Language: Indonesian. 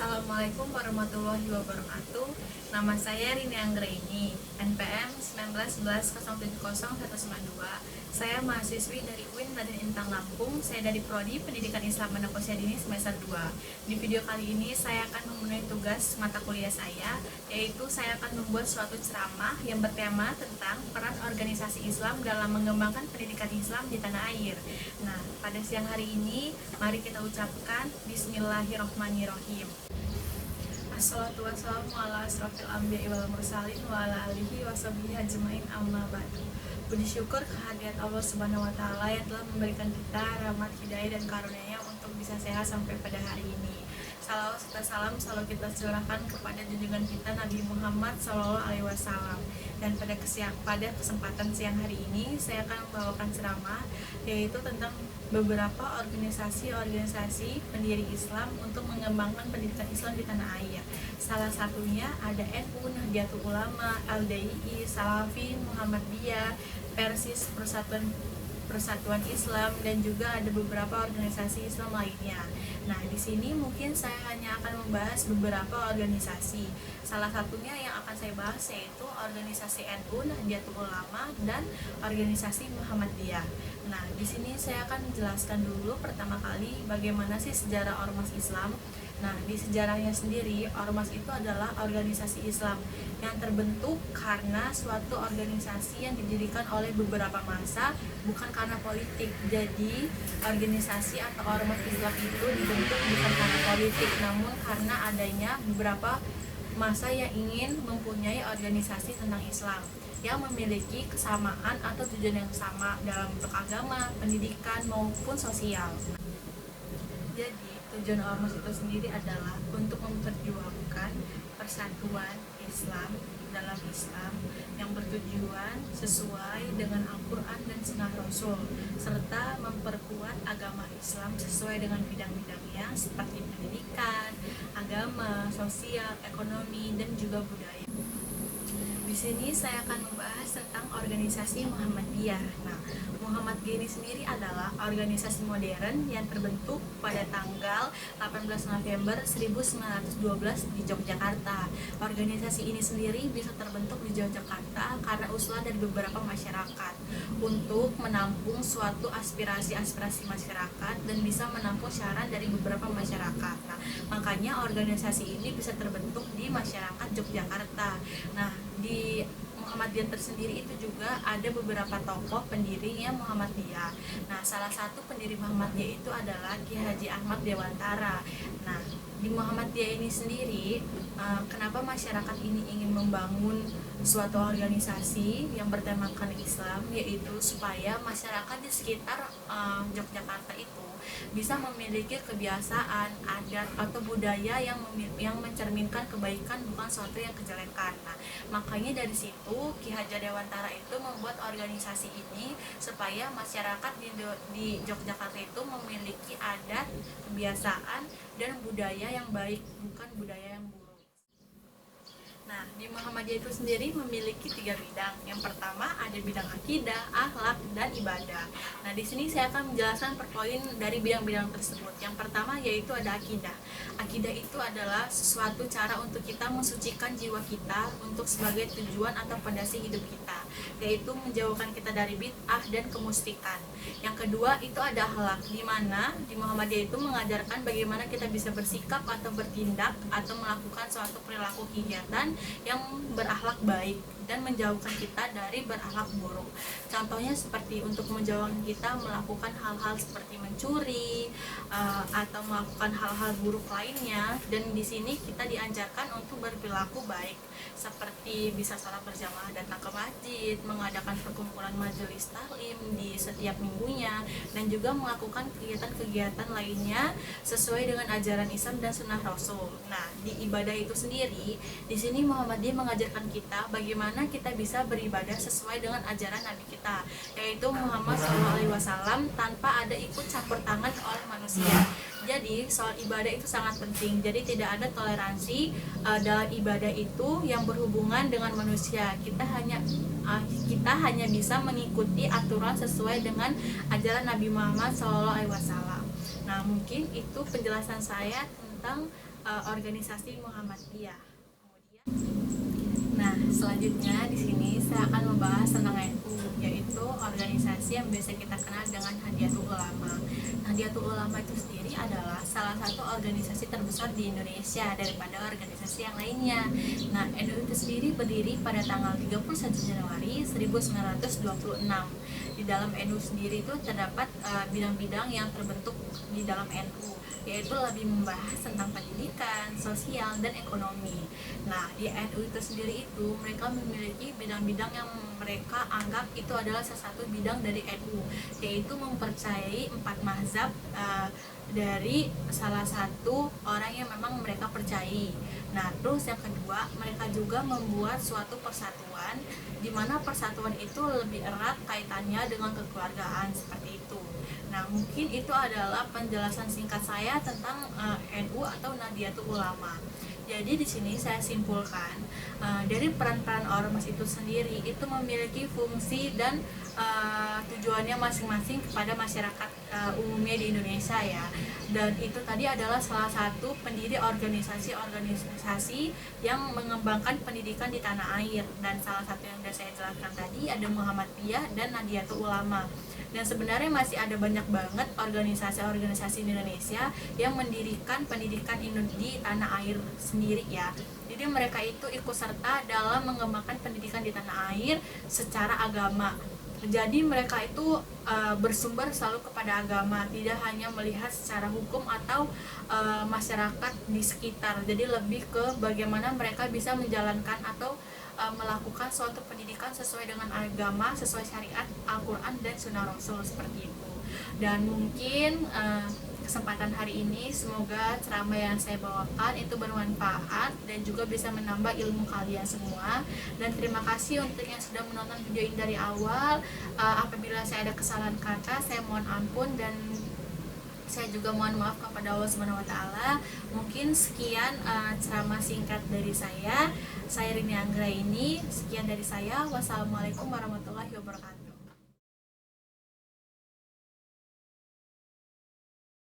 Assalamualaikum warahmatullahi wabarakatuh. Nama saya Rini Anggraini, NPM 1911070192. Saya mahasiswi dari UIN Raden Intang Lampung. Saya dari Prodi Pendidikan Islam Anak Usia Dini semester 2. Di video kali ini saya akan memenuhi tugas mata kuliah saya, yaitu saya akan membuat suatu ceramah yang bertema tentang peran organisasi Islam dalam mengembangkan pendidikan Islam di tanah air. Nah, pada siang hari ini, mari kita ucapkan Bismillahirrohmanirrohim. Assalatu wassalamu ala asrofil anbiya'i wal mursalin wa ala alihi wa sahbihi ajmain amma ba'du. Puji syukur kehadirat Allah Subhanahu wa taala yang telah memberikan kita rahmat hidayah dan karunia-Nya untuk bisa sehat sampai pada hari ini. Salawat serta salam selalu kita curahkan kepada junjungan kita Nabi Muhammad SAW. Dan pada kesempatan siang hari ini saya akan membawakan ceramah yaitu tentang beberapa organisasi pendiri Islam untuk mengembangkan pendidikan Islam di tanah air. Salah satunya ada NU, Nahdlatul Ulama, LDII, Salafi, Muhammadiyah, Persis, Persatuan Islam, dan juga ada beberapa organisasi Islam lainnya. Nah, di sini mungkin saya hanya akan membahas beberapa organisasi. Salah satunya yang akan saya bahas yaitu organisasi NU, Nahdlatul Ulama, dan organisasi Muhammadiyah. Nah, di sini saya akan menjelaskan dulu pertama kali bagaimana sih sejarah Ormas Islam. Nah, di sejarahnya sendiri, Ormas itu adalah organisasi Islam yang terbentuk karena suatu organisasi yang didirikan oleh beberapa massa, bukan karena politik. Jadi, organisasi atau Ormas Islam itu dibentuk bukan karena politik, namun karena adanya beberapa massa yang ingin mempunyai organisasi tentang Islam yang memiliki kesamaan atau tujuan yang sama dalam bentuk agama, pendidikan, maupun sosial. Jadi, tujuan Ormas itu sendiri adalah untuk memperjuangkan persatuan Islam dalam Islam yang bertujuan sesuai dengan Al-Quran dan Sunnah Rasul, serta memperkuat agama Islam sesuai dengan bidang-bidangnya seperti pendidikan, agama, sosial, ekonomi, dan juga budaya. Di sini saya akan membahas tentang organisasi Muhammadiyah. Nah, Muhammadiyah ini sendiri adalah organisasi modern yang terbentuk pada tanggal 18 November 1912 di Yogyakarta. Organisasi ini sendiri bisa terbentuk di Yogyakarta karena usulan dari beberapa masyarakat untuk menampung suatu aspirasi masyarakat dan bisa menampung syarat dari beberapa masyarakat. Nah, makanya organisasi ini bisa terbentuk di masyarakat Yogyakarta. Nah, di Muhammadiyah tersendiri itu juga ada beberapa tokoh pendirinya Muhammadiyah. Nah, salah satu pendiri Muhammadiyah itu adalah Ki Haji Ahmad Dewantara. Nah, di Muhammadiyah ini sendiri, kenapa masyarakat ini ingin membangun suatu organisasi yang bertemakan Islam, yaitu supaya masyarakat di sekitar Yogyakarta itu bisa memiliki kebiasaan, adat, atau budaya yang mencerminkan kebaikan, bukan suatu yang kejelekan. Nah, makanya dari situ Ki Hajar Dewantara itu membuat organisasi ini supaya masyarakat di Yogyakarta itu memiliki adat, kebiasaan, dan budaya yang baik, bukan budaya yang buruk. Nah, di Muhammadiyah itu sendiri memiliki 3 bidang. Yang pertama ada bidang akidah, akhlak, dan ibadah. Nah, di sini saya akan menjelaskan per poin dari bidang-bidang tersebut. Yang pertama yaitu ada akidah. Akidah itu adalah sesuatu cara untuk kita mensucikan jiwa kita untuk sebagai tujuan atau fondasi hidup kita, yaitu menjauhkan kita dari bid'ah dan kemusyrikan. Yang kedua itu ada akhlak, di mana di Muhammadiyah itu mengajarkan bagaimana kita bisa bersikap atau bertindak atau melakukan suatu perilaku kegiatan yang berakhlak baik dan menjauhkan kita dari berakhlak buruk. Contohnya seperti untuk menjauhkan kita melakukan hal-hal seperti mencuri atau melakukan hal-hal buruk lainnya. Dan di sini kita diajarkan untuk berperilaku baik, seperti bisa sholat berjamaah, datang ke masjid, mengadakan perkumpulan majelis taklim di setiap minggunya, dan juga melakukan kegiatan-kegiatan lainnya sesuai dengan ajaran Islam dan Sunnah Rasul. Nah, di ibadah itu sendiri, di sini Muhammadiyah mengajarkan kita bagaimana kita bisa beribadah sesuai dengan ajaran Nabi kita, yaitu Muhammad SAW, tanpa ada ikut campur tangan oleh manusia. Jadi soal ibadah itu sangat penting. Jadi tidak ada toleransi dalam ibadah itu yang berhubungan dengan manusia. Kita hanya bisa mengikuti aturan sesuai dengan ajaran Nabi Muhammad SAW. Nah, mungkin itu penjelasan saya tentang organisasi Muhammadiyah. Kemudian, nah selanjutnya di sini saya akan membahas tentang NU, yaitu organisasi yang biasa kita kenal dengan Nahdlatul Ulama. Nahdlatul Ulama itu sendiri adalah salah satu organisasi terbesar di Indonesia daripada organisasi yang lainnya. Nah, NU itu sendiri berdiri pada tanggal 31 Januari 1926. Di dalam NU sendiri itu terdapat bidang-bidang yang terbentuk di dalam NU, yaitu lebih membahas tentang pendidikan, sosial, dan ekonomi. Nah, di NU itu sendiri itu mereka memiliki bidang-bidang yang mereka anggap itu adalah salah satu bidang dari NU, yaitu mempercayai 4 mazhab dari salah satu orang yang memang mereka percayai. Nah, terus yang kedua, mereka juga membuat suatu persatuan di mana persatuan itu lebih erat kaitannya dengan kekeluargaan seperti itu. Nah, mungkin itu adalah penjelasan singkat saya tentang NU atau Nahdlatul Ulama. Jadi di sini saya simpulkan dari peran-peran ormas itu sendiri itu memiliki fungsi dan tujuannya masing-masing kepada masyarakat umumnya di Indonesia ya. Dan itu tadi adalah salah satu pendiri organisasi-organisasi yang mengembangkan pendidikan di tanah air. Dan salah satu yang sudah saya jelaskan tadi ada Muhammadiyah dan Nahdlatul Ulama. Dan sebenarnya masih ada banyak banget organisasi-organisasi di Indonesia yang mendirikan pendidikan di tanah air sendiri ya. Jadi mereka itu ikut serta dalam mengembangkan pendidikan di tanah air secara agama. Jadi mereka itu bersumber selalu kepada agama, tidak hanya melihat secara hukum atau masyarakat di sekitar. Jadi lebih ke bagaimana mereka bisa menjalankan atau melakukan suatu pendidikan sesuai dengan agama, sesuai syariat Al-Quran dan Sunnah Rasul seperti itu. Dan mungkin kesempatan hari ini semoga ceramah yang saya bawakan itu bermanfaat dan juga bisa menambah ilmu kalian semua. Dan terima kasih untuk yang sudah menonton video ini dari awal. Apabila saya ada kesalahan kata, saya mohon ampun dan saya juga mohon maaf kepada Allah Subhanahu wa taala. Mungkin sekian ceramah singkat dari saya. Saya Rini Anggraini. Sekian dari saya. Wassalamualaikum warahmatullahi wabarakatuh.